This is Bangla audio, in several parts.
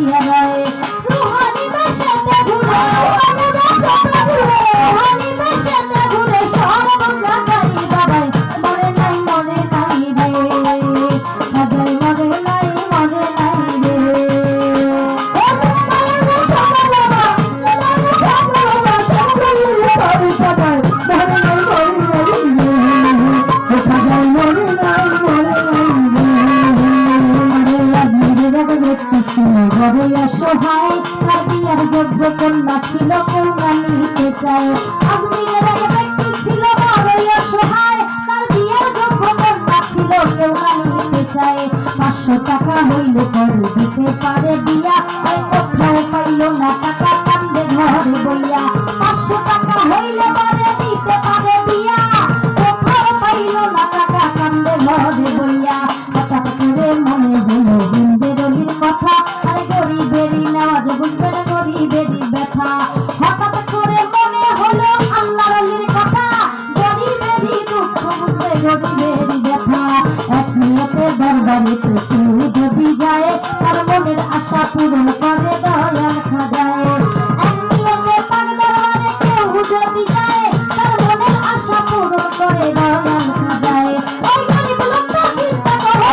দিয়া রয় রুহানি বেশেতে ঘুরে রুহানি বেশেতে ঘুরে সর্ব জায়গায় বাবাই মরে নাই রে খাজাই মরে নাই রে অসহায় তার বিয়ার যোগ্য কন্যা ছিল কন্যা নিতে চায় আজমিরের এক ব্যক্তি ছিল বড়ই অসহায় তার বিয়ার যোগ্য কন্যা ছিল কেউ না নিতে চায় 500 টাকা হইলে পরে দিতে পারে বিয়া আর কোথাও পাইল না টাকা কান্দে ঘরে বইয়া 500 টাকা হইলে পরে দিতে পারে বিয়া কোথাও পাইল না টাকা কান্দে ঘরে বইয়া হঠাৎ করে মনে হলো হিন্দের অলির কথা আরে গরিবেরই নেওয়াজ বুঝবে না গরিবেরই ব্যথা হঠাৎ করে মনে হলো আল্লাহর অলির কথা গরিবেরই দুঃখ বুঝবে গরিবেরই ব্যথা এক নিয়তে দরবারে কেউ যদি যায় তার মনের আশা পূরণ করে দয়াল খাজায় এক নিয়তে পাক দরবারে কেউ যদি যায় তার মনের আশা পূরণ করে দয়াল খাজায় ওই গরিব লোকটা চিন্তা করে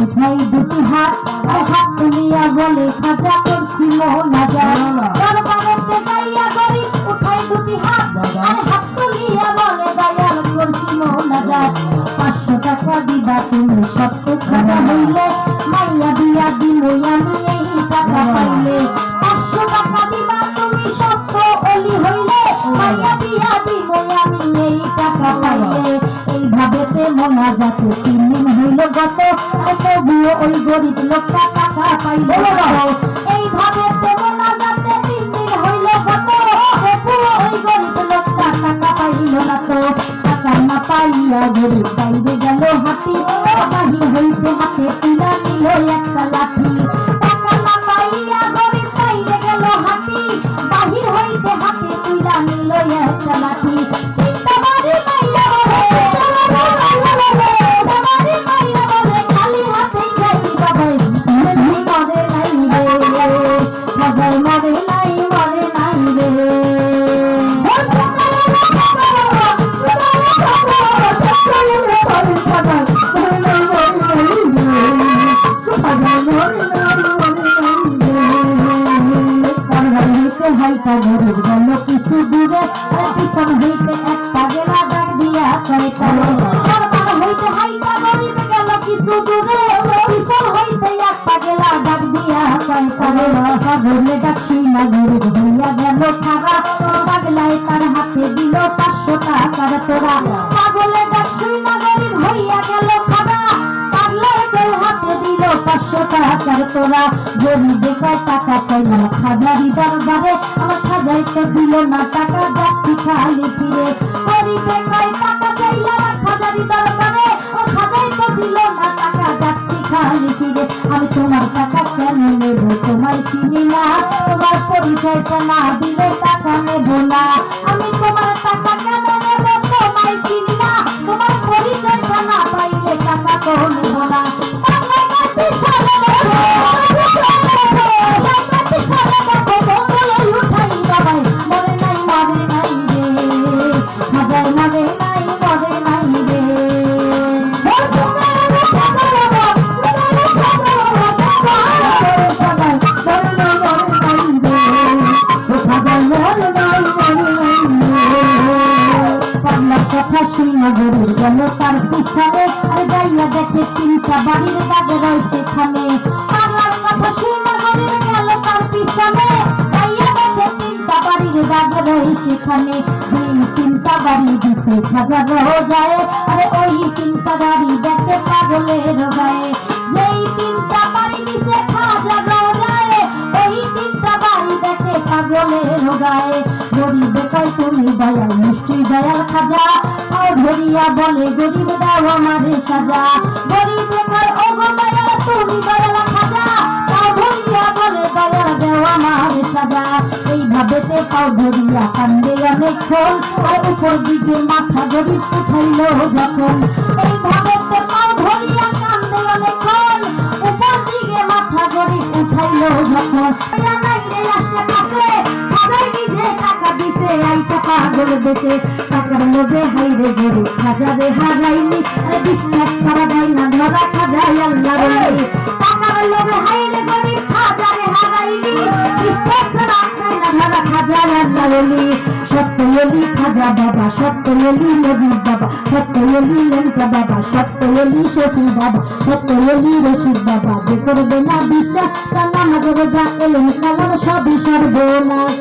উঠাই দুটি হাত আর হাত তুলিয়া বলে খাজা করছি মোনাজাত দরবারেতে যাইয়া গরিব উঠাই দুটি হাত আর হাত তুলিয়া বলে দয়াল করছি মোনাজাত 500 টাকা দিবা তুমি সত্য খাজা হইলে মাইয়া বিয়া দিল আমি এই টাকা পাইলে 500 টাকা দিবা তুমি সত্য অলি হইলে মাইয়া বিয়া দিল আমি এই টাকা পাইলে এইভাবেতে মোনাজাতে 3 দিন হইল গত তবুও ওই গরিব লোকটা টাকা পাইল এইভাবেতে মোনাজাতে 3 দিন হইল গত তবুও ওই গরিব লোকটা টাকা পাইল না তো টাকা না পাইয়া গরিব বাইরে গেল হাতি বাহির হইতে হাতে তুলা নিল একটা লাঠি টাকা না পাইয়া গরিব বাইরে গেল হাতি বাহির হইতে হাতে তুলা নিল একটা লাঠি হাইটা ঘুরে গেল কিছু দূরে পিছন হইতে একটা গেলা ডাক দিয়া কয় তারে দরবার হইতে হাইটা গরিব গেল কিছু দূরে পিছন হইতে একটা গেলা ডাক দিয়া কয় তারে বলে ডাকছি না গরিব হইয়া গেল খারা পাগলায় তার হাতে দিল 500 টাকার তোরা পাগলে ডাকছি না গরিব হইয়া গেল খারা পাগলায় তার হাতে দিল 500 টাকার তোরা গরিবে কয় টাকা চাইলাম খাজারি দরবারে আমার খাজাই তো দিল না টাকা যাচ্ছি খালি ফিরে গরিবে কয় টাকা চাইলাম খাজারি দরবারে ও খাজাই তো দিল না টাকা যাচ্ছি খালি ফিরে আমি তোমার টাকা কেন নেব তোমায় চিনি না তোমার পরিচয়টা না দিলে টাকা নেব না আমি তোমার টাকা কেন নেব তোমায় চিনি না তোমার পরিচয়টা না পাইলে টাকা তো নেব না গরিব গেল তার পিছনে আর যাইয়া দেখে 3টা বাড়ির দাগে রয় সেখানে পাগলার কথা শুনে গরিব গেল তার পিছনে যাইয়া দেখে 3টা বাড়ির দাগে রয় সেখানে যেই 3টা বাড়ি দিছে খাজা রোজায় আরে ওই 3টা বাড়ি দেখে পাগলের গায়ে যেই 3টা বাড়ি দিছে খাজা রোজায় ওই 3টা বাড়ি দেখে গায়ে। গরিবে কয় তুমি দয়াল, নিশ্চয়ই দয়াল খাজা, পাও ধরিয়া বলে গরিব দাও আমারে সাজা। গরিবে কয় ওগো দয়াল তুমি দয়াল খাজা, পাও ধরিয়া বলে দয়াল দাও আমারে সাজা। এইভাবেতে পাও ধরিয়া কান্দে অনেকক্ষণ, আর উপর দিকে মাথা গরিব উঠাইল যখন। এইভাবেতে পাও ধরিয়া কান্দে অনেকক্ষণ, উপর দিকে মাথা গরিব উঠাইল যখন। আশেপাশে খাজাই নিজে টাকা দিছে, আইসা পাগল দেশে টাকার লোভে হাইরে গরিব খাজারে হারাইলি। বিশ্বাস ছাড়া দেয় না ধরা খাজাই আল্লাহ বলি, টাকার লোভে হাইরে গরিব খাজারে হারাইলি। বিশ্বাস ছাড়া দেয় না ধরা খাজাই আল্লাহ বলি। সত্য এলি খাজা বাবা, সত্য এলি নজির বাবা, সত্য এলি লেঙ্কা বাবা, সত্য এলি শফি বাবা, সত্য এলি রশিদ বাবা। যে করবে না বিশ্বাস তার নামাজ রোজা এলেন কালাম সবই সর্বনাশ।